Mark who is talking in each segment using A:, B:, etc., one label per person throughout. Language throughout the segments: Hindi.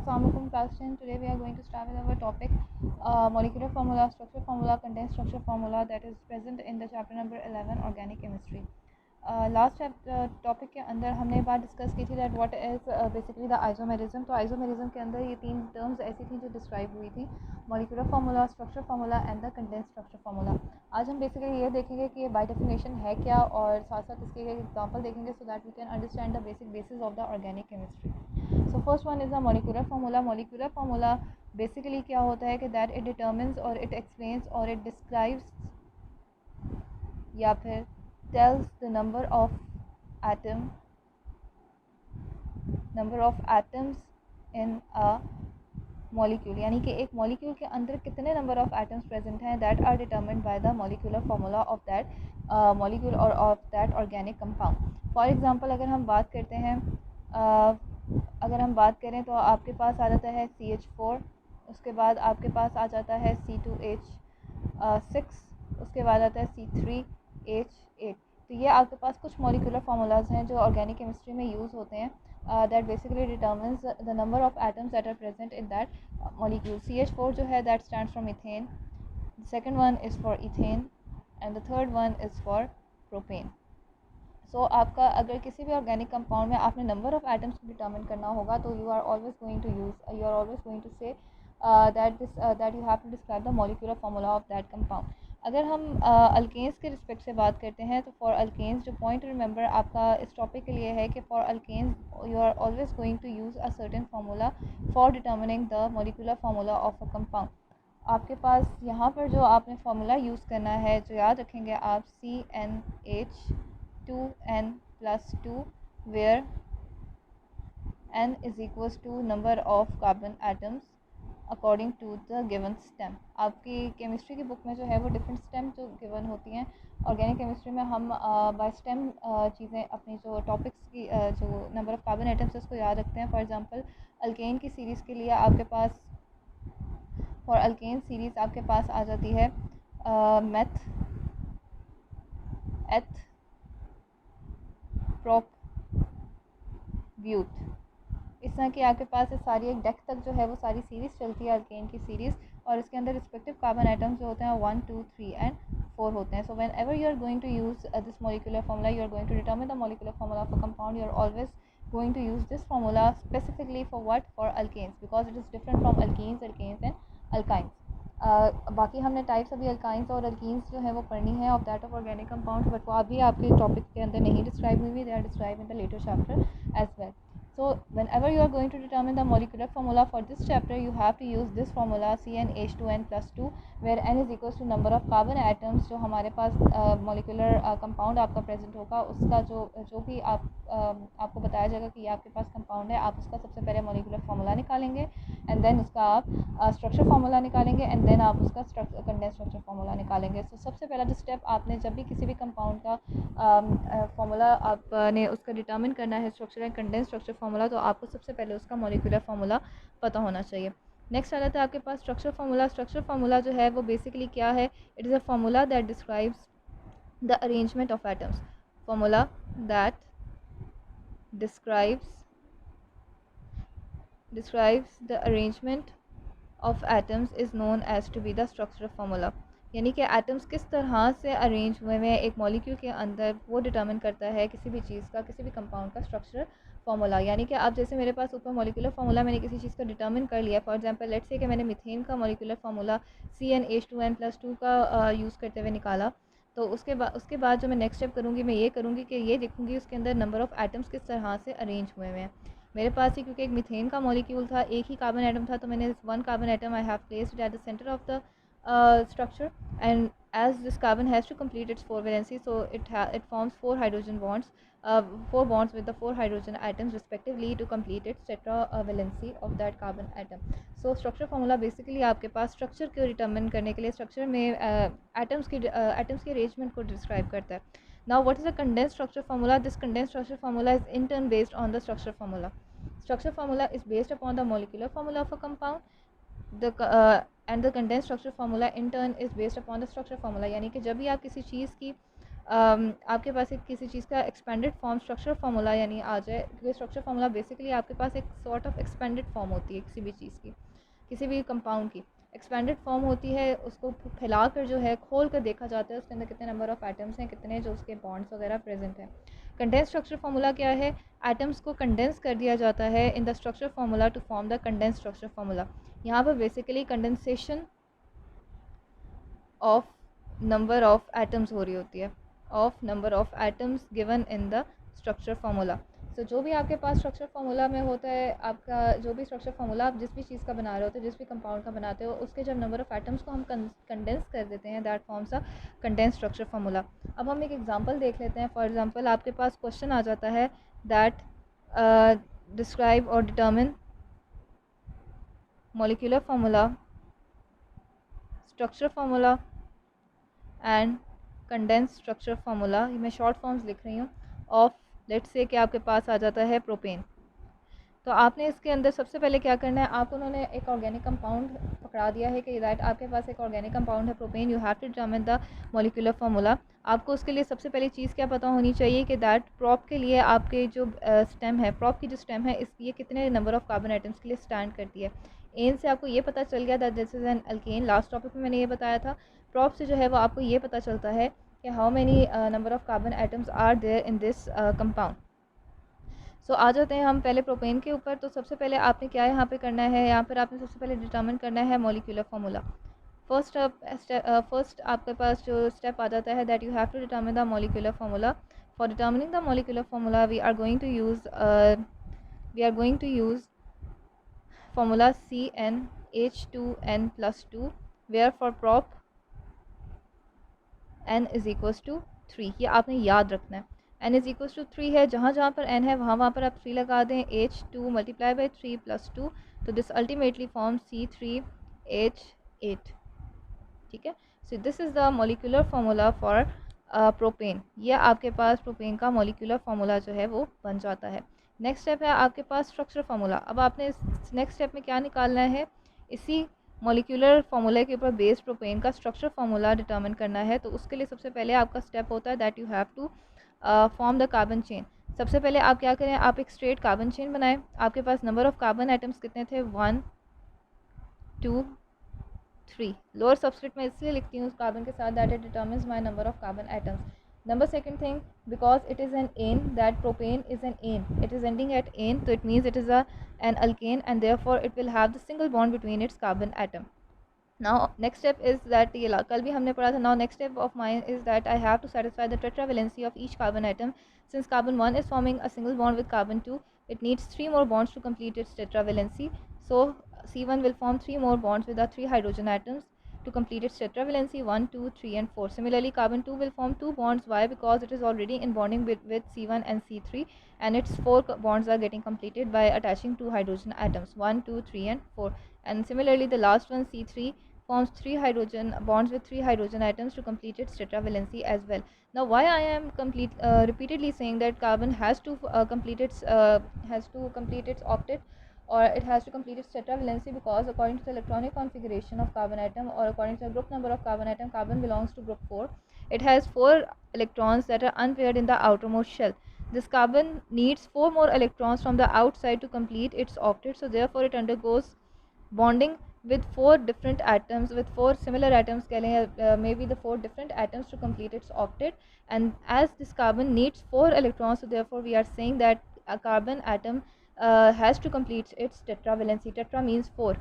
A: Assalamualaikum class 10. Today we are going to start with our topic molecular formula, structure formula, condensed structure formula that is present in the chapter number 11 organic chemistry. Last topic के अंदर हमने बात डिस्कस की थी that what is basically the isomerism. तो आइसोमेरिज्म के अंदर ये तीन टर्म्स ऐसी थी जो डिस्क्राइब हुई थी, molecular formula, structure formula and the condense structure formula. आज हम बेसिकली ये देखेंगे कि ये बाय डेफिनेशन है क्या और साथ साथ इसके एग्जांपल देखेंगे so that we can understand the basic basis of the organic chemistry. So first one is the molecular formula. Molecular formula basically क्या होता है कि दैट इट डिटर्मिन्स और इट एक्सप्लेन्स और इट डिस्क्राइब्स या फिर tells the number of atoms in a molecule, यानी कि एक मॉलिक्यूल के अंदर कितने नंबर ऑफ एटम्स प्रेजेंट हैं that are determined by the molecular formula of that molecule और of that organic compound. For example अगर हम बात करते हैं अगर हम बात करें तो आपके पास आ जाता है CH4, उसके बाद आपके पास आ जाता है C2H6, उसके बाद आता है C3H8. तो ये आपके पास कुछ मॉलिक्यूलर फार्मूलाज हैं जो ऑर्गेनिक केमिस्ट्री में यूज़ होते हैं that basically determines the number of atoms that are present in that molecule. CH4 जो है that stands from ethane, the second one is for ethane and the third one is for propane. So आपका अगर किसी भी ऑर्गेनिक कंपाउंड में आपने नंबर ऑफ एटम्स को डिटर्मिन करना होगा तो you are always going to say that you have to describe the molecular formula of that compound. अगर हम अल्केन्स के रिस्पेक्ट से बात करते हैं तो फॉर अल्केन्स जो पॉइंट रिमेंबर आपका इस टॉपिक के लिए है कि for alkanes you are always going to use a certain formula for determining the molecular formula of a compound. आपके पास यहाँ पर जो आपने फार्मूला यूज़ करना है जो याद रखेंगे आप CnH2n+2 where n is equals to number of carbon atoms according to the given stem. आपकी केमिस्ट्री की बुक में जो है वो डिफरेंट स्टेम जो गिवन होती हैं. ऑर्गेनिक केमिस्ट्री में हम बाय स्टेम चीज़ें अपनी जो टॉपिक्स की जो नंबर ऑफ कार्बन आइटम्स है उसको याद रखते हैं. फॉर एग्जांपल अल्केन की सीरीज़ के लिए आपके पास फॉर अल्केन सीरीज़ आपके पास आ जाती है मेथ, एथ, प्रोप, ब्यूट. इस तरह की आपके पास सारी एक डेक तक जो है वो सारी सीरीज़ चलती है अल्केन की सीरीज़ और इसके अंदर रिस्पेक्टिव कार्बन आइटम्स जो होते हैं 1, 2, 3 एंड 4 होते हैं. So whenever you are going to use this molecular formula, you are going to determine the molecular formula of a compound, you are always going to use this formula specifically for what? For alkanes, because it is different from alkenes and alkynes. बाकी हमने टाइप्स अभी अल्काइंस और अल्कीन्स जो है वो पढ़नी है of that of organic compound, but वो अभी आपके टॉपिक के अंदर नहीं डिस्क्राइब हुई. They are describe in the later chapter as well. So whenever you are going to determine the molecular formula for this chapter, you have to use this formula CnH2n+2 where n is equals to number of carbon atoms. जो हमारे पास molecular compound आपका present होगा उसका जो भी आपको बताया जाएगा कि ये आपके पास compound है, आप उसका सबसे पहले molecular formula निकालेंगे and then उसका आप structure formula निकालेंगे and then आप उसका condensed structure formula निकालेंगे. So सबसे पहला जो step आपने जब भी किसी भी compound का formula आपने उसका determine करना है structure and condensed structure formula, तो आपको सबसे पहले उसका मॉलिक्यूलर फार्मूला पता होना चाहिए. नेक्स्ट आ जाता है आपके पास स्ट्रक्चर फार्मूला. स्ट्रक्चर फार्मूला जो है वो बेसिकली क्या है? It is a formula that describes the arrangement of atoms. Formula that describes the arrangement of atoms is known as to be the structure formula. यानी कि एटम्स किस तरह से अरेंज हुए हैं एक मॉलिक्यूल के अंदर वो डिटर्मिन करता है किसी भी चीज़ का, किसी भी कंपाउंड का स्ट्रक्चर फार्मूला. यानी कि आप जैसे मेरे पास ऊपर मॉलिक्यूलर फार्मूला मैंने किसी चीज़ का डिटर्मिन कर लिया. फॉर एग्जांपल लेट्स से कि मैंने मीथेन का मॉलिक्यूलर फार्मूला CnH2n+2 का यूज़ करते हुए निकाला. तो उसके बाद जो मैं नेक्स्ट स्टेप करूँगी मैं ये करूँगी कि ये देखूँगी उसके अंदर नंबर ऑफ़ एटम्स किस तरह से अरेंज हुए हैं. मेरे पास ही क्योंकि एक मीथेन का मॉलिक्यूल था, एक ही कार्बन एटम था, तो मैंने one carbon atom I have placed at the centre of the structure, and as this carbon has to complete its 4 valency, so it forms 4 hydrogen bonds, 4 bonds with the 4 hydrogen atoms respectively to complete its tetravalency of that carbon atom. So structure formula basically आपके पास structure को determine करने के लिए structure में atoms की arrangement को describe करता है. Now what is the condensed structure formula? This condensed structure formula is in turn based on the structure formula. Structure formula is based upon the molecular formula of a compound. And the condensed structure formula in turn is based upon the structure formula. यानी कि जब भी आप किसी चीज़ की आपके पास एक किसी चीज़ का एक्सपेंडेड फॉर्म स्ट्रक्चर फार्मूला यानी आ जाए, क्योंकि स्ट्रक्चर फार्मूला बेसिकली आपके पास एक सॉर्ट ऑफ एक्सपेंडेड फॉर्म होती है किसी भी चीज़ की, किसी भी कंपाउंड की एक्सपेंडेड फॉर्म होती है। उसको फैला कर जो है खोल कर देखा जाता है उसके अंदर कितने नंबर ऑफ़ एटम्स हैं, कितने जो उसके बॉन्ड्स वगैरह प्रेजेंट हैं। कंडेंस स्ट्रक्चर फार्मूला क्या है? एटम्स को कंडेंस कर दिया जाता है in the structure formula to form the condense structure formula. यहाँ पर basically condensation of number of atoms हो रही होती है, of number of atoms given in the structure formula. So जो भी आपके पास स्ट्रक्चर फार्मूला में होता है, आपका जो भी स्ट्रक्चर फार्मूला आप जिस भी चीज़ का बना रहे होते हो, जिस भी कंपाउंड का बनाते हो, उसके जब नंबर ऑफ एटम्स को हम कंडेंस कर देते हैं, that forms a condense structure formula. अब हम एक एग्जांपल देख लेते हैं। फॉर एग्जांपल आपके पास क्वेश्चन आ जाता है दैट डिस्क्राइब और determine molecular formula, structure formula and condense structure formula, ये मैं शॉर्ट फॉर्म्स लिख रही हूँ, ऑफ लेट्स से कि आपके पास आ जाता है प्रोपेन। तो आपने इसके अंदर सबसे पहले क्या करना है, आप उन्होंने एक ऑर्गेनिक कंपाउंड पकड़ा दिया है कि दैट आपके पास एक ऑर्गेनिक कंपाउंड है propane, you have to determine the molecular formula. आपको उसके लिए सबसे पहली चीज़ क्या पता होनी चाहिए कि दैट प्रोप के लिए आपके जो स्टेम है, प्रोप की जो स्टेम है, इस ये कितने नंबर ऑफ कार्बन आइटम्स के लिए स्टैंड करती है। एन से आपको ये पता चल गया that this is an alkane. Last topic में मैंने ये बताया था। प्रॉप से जो है वो आपको ये पता चलता है कि how many number of carbon items are there in this compound. So आ जाते हैं हम पहले प्रोपेन के ऊपर। तो सबसे पहले आपने क्या यहाँ पे करना है, यहाँ पर आपने सबसे पहले डिटरमिन करना है मॉलिक्यूलर फार्मूला। फर्स्ट आपके पास जो स्टेप आ जाता है that you have to determine the molecular formula. For determining the molecular formula we are going to use formula CnH2n+2 where for prop n is equals to 3। ये आपने याद रखना है, n इज़ इक्वल्स टू 3 है। जहाँ जहाँ पर n है वहाँ पर आप 3 लगा दें। H2 मल्टीप्लाई बाई 3 + 2, तो दिस अल्टीमेटली फॉर्म C3H8। ठीक है। So this is the molecular formula for propane. ये आपके पास प्रोपेन का मॉलिक्यूलर फार्मूला जो है वो बन जाता है। नेक्स्ट स्टेप है आपके पास स्ट्रक्चर फार्मूला। अब आपने इस नेक्स्ट स्टेप में क्या निकालना है, इसी मॉलिक्यूलर फार्मूला के ऊपर बेस्ड प्रोपेन का स्ट्रक्चर फार्मूला डिटरमिन करना है। तो उसके लिए सबसे पहले आपका स्टेप होता है that you have to form the carbon chain. सबसे पहले आप क्या करें, आप एक स्ट्रेट कार्बन चेन बनाएं। आपके पास नंबर ऑफ़ कार्बन आइटम्स कितने थे, 1 2 3। लोअर सबस्क्रिप्ट में इसलिए लिखती हूँ कार्बन के साथ that it determines my number of carbon items. Number second thing, because it is an ane, that propane is an ane, it is ending at ane, so it means it is an alkane, and therefore it will have the single bond between its carbon atom. Now next step is that ये कल भी हमने पढ़ा था। Now next step of mine is that I have to satisfy the tetravalency of each carbon atom. Since carbon 1 is forming a single bond with carbon 2, it needs 3 more bonds to complete its tetravalency. So C1 will form 3 more bonds with the 3 hydrogen atoms to complete its tetravalency 1, 2, 3 and 4. Similarly, carbon 2 will form 2 bonds. Why? Because it is already in bonding with C1 and C3, and its 4 bonds are getting completed by attaching 2 hydrogen atoms 1, 2, 3 and 4. And similarly, the last one C3 forms 3 hydrogen bonds with 3 hydrogen atoms to complete its tetravalency as well. Now, why I am repeatedly saying that carbon has to complete its octet, or it has to complete its tetravalency, because according to the electronic configuration of carbon atom, or according to the group number of carbon atom, carbon belongs to group 4. It has 4 electrons that are unpaired in the outermost shell. This carbon needs 4 more electrons from the outside to complete its octet, so therefore it undergoes bonding with 4 different atoms, with 4 similar atoms, maybe the 4 different atoms to complete its octet. And as this carbon needs 4 electrons, so therefore we are saying that a carbon atom has to complete its tetravalency. Tetra means 4.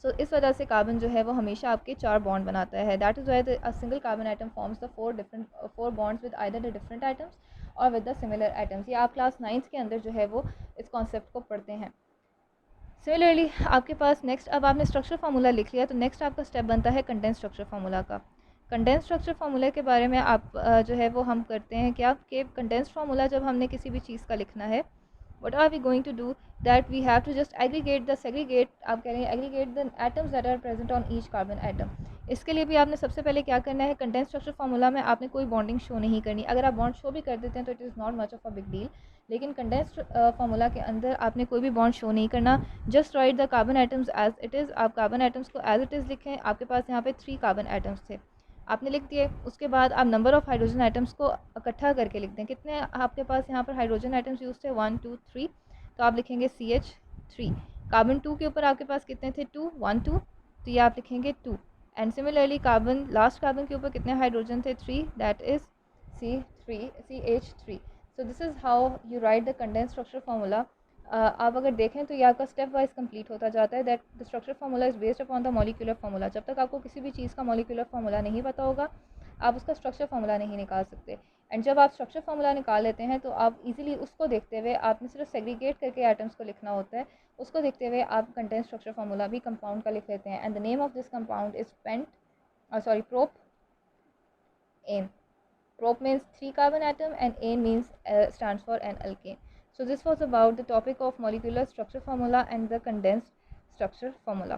A: So इस वजह से कार्बन जो है वो हमेशा आपके 4 बॉन्ड बनाता है. That is why a single carbon atom forms the 4 bonds with either the different items और विद द सिमिलर आइटम्स. ये आप क्लास 9th के अंदर जो है वो इस कॉन्सेप्ट को पढ़ते हैं. सिमिलरली आपके पास नेक्स्ट, अब आपने स्ट्रक्चर फार्मूला लिख लिया, तो नेक्स्ट आपका स्टेप बनता है कंडेंस स्ट्रक्चर फार्मूला का. कंडेंस स्ट्रक्चर फार्मूला के बारे में आप जो है वो हम करते हैं क्या कि कंडेंस फार्मूला जब हमने किसी भी चीज़ का लिखना है, what are we going to do, that we have to just segregate आप कह रहे हैं aggregate the atoms that are present on each carbon atom. इसके लिए भी आपने सबसे पहले क्या करना है, कंडेंस स्ट्रक्चर फार्मूला में आपने कोई बॉन्डिंग शो नहीं करनी. अगर आप बॉन्ड शो भी कर देते हैं तो it is not much of a big deal, लेकिन कंडेंस फार्मूला के अंदर आपने कोई भी बॉन्ड शो नहीं करना. Just write the carbon items as it is. आप कार्बन आइटम्स को एज इट इज़ लिखें. आपके पास यहाँ पे 3 कार्बन आइटम्स थे. आपने लिख दिए। उसके बाद आप नंबर ऑफ़ हाइड्रोजन आइटम्स को इकट्ठा करके लिख दें। कितने आपके पास यहाँ पर हाइड्रोजन आइटम्स यूज़ थे, 1 2 3, तो आप लिखेंगे CH3। कार्बन 2 के ऊपर आपके पास कितने थे, 2 1 2, तो ये आप लिखेंगे 2। And similarly carbon, last carbon के ऊपर कितने हाइड्रोजन थे, 3, that is CH3। So this is how you right the condense structure formula. आप अगर देखें तो ये आपका स्टेप वाइज कंप्लीट होता जाता है। That the structure formula is based upon the molecular formula. जब तक आपको किसी भी चीज़ का मॉलिक्यूलर फार्मूला नहीं पता होगा, आप उसका स्ट्रक्चर फार्मूला नहीं निकाल सकते। एंड जब आप स्ट्रक्चर फार्मूला निकाल लेते हैं तो आप इजीली उसको देखते हुए, आपने सिर्फ सेग्रीगेट करके आइटम्स को लिखना होता है, उसको देखते हुए आप कंटेंट स्ट्रक्चर फार्मूला भी कंपाउंड का लिख लेते हैं। And the name of this compound is prop-N. Prop means 3 carbon atom and ane means stands for an alkane. So this was about the topic of molecular structure formula and the condensed structure formula.